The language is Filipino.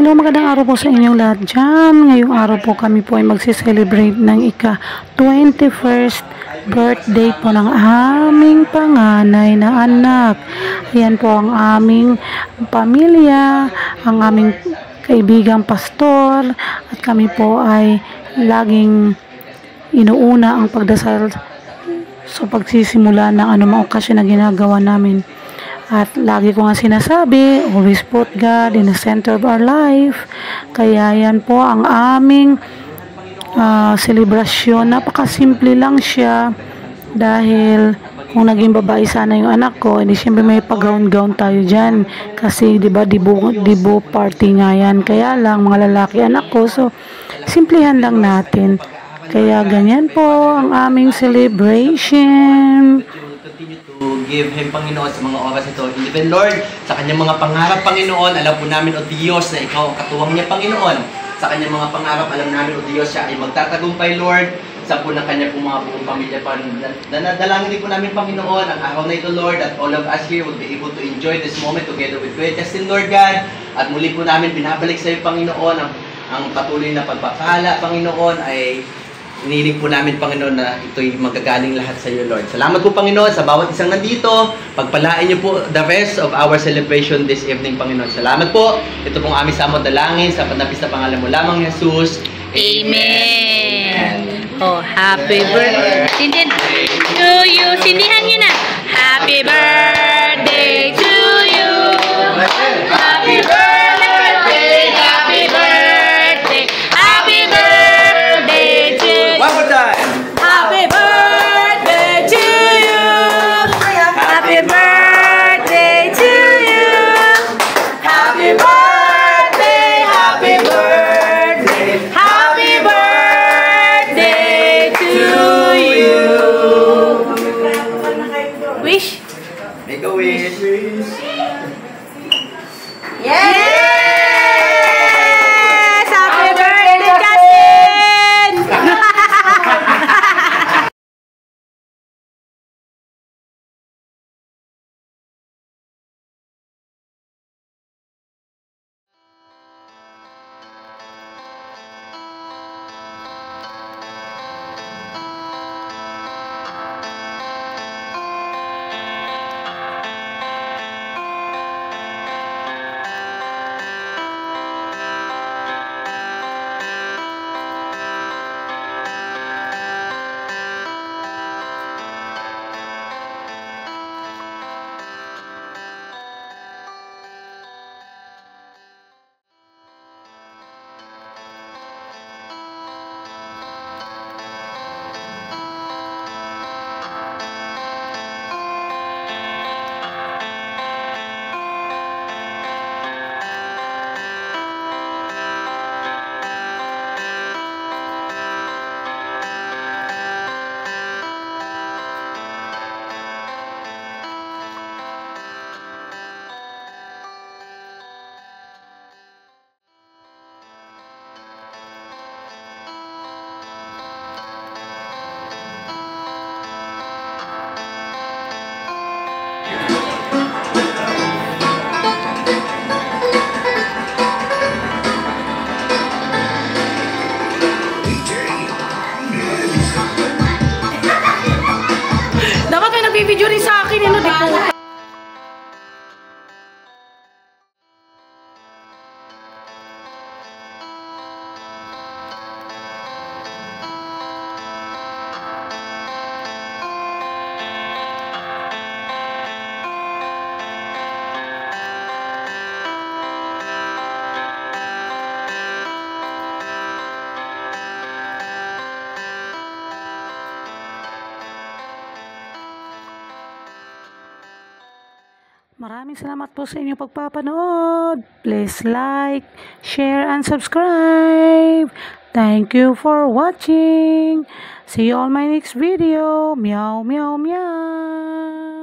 Hello, magandang araw po sa inyong lahat dyan. Ngayong araw po kami po ay magsi-celebrate ng ika-21st birthday po ng aming panganay na anak. Ayan po ang aming pamilya, ang aming kaibigang pastor, at kami po ay laging inuuna ang pagdasal sa pagsisimula ng anumang okasyon na ginagawa namin. At lagi ko nga sinasabi, always put God in the center of our life. Kaya yan po ang aming selebrasyon. Napakasimple lang siya. Dahil kung naging babae sana yung anak ko, hindi siyempre may pag-gown-gown tayo dyan. Kasi diba, dibo party nga yan. Kaya lang mga lalaki anak ko. So, simplihan lang natin. Kaya ganyan po ang aming celebration. Give Him, Panginoon, sa mga oras ito. And even, Lord, sa kanyang mga pangarap, Panginoon, alam po namin, O Diyos, na Ikaw ang katuwang niya, Panginoon. Sa kanyang mga pangarap, alam namin, O Diyos, siya ay magtatagumpay, Lord, sa po ng kanyang mga buong pamilya. Nanadalangin din po namin, Panginoon, ang araw na ito, Lord, that all of us here will be able to enjoy this moment together with Kuya Justin, Lord God. At muli po namin, binabalik sa iyo, Panginoon, ang patuloy na pagpapala, Panginoon, ay inilig po namin, Panginoon, na ito'y magagaling lahat sa iyo, Lord. Salamat po, Panginoon, sa bawat isang nandito. Pagpalain niyo po the rest of our celebration this evening, Panginoon. Salamat po. Ito pong aming samot dalangin sa panapis na pangalan mo lamang, Jesus. Amen. Oh, happy birthday to you. Sindihan niyo na. Happy birthday to you. Happy birthday, happy birthday, happy birthday to you. One more time. Happy birthday to you. Happy birthday to you. Happy birthday, happy birthday, happy birthday to you. Wish. Make a wish. Yes! Happy birthday, Justin! Dapat may nagbibideo rin sa akin, ano, di po. Maraming salamat po sa inyong pagpapanood. Please like, share, and subscribe. Thank you for watching. See you on my next video. Meow, meow, meow.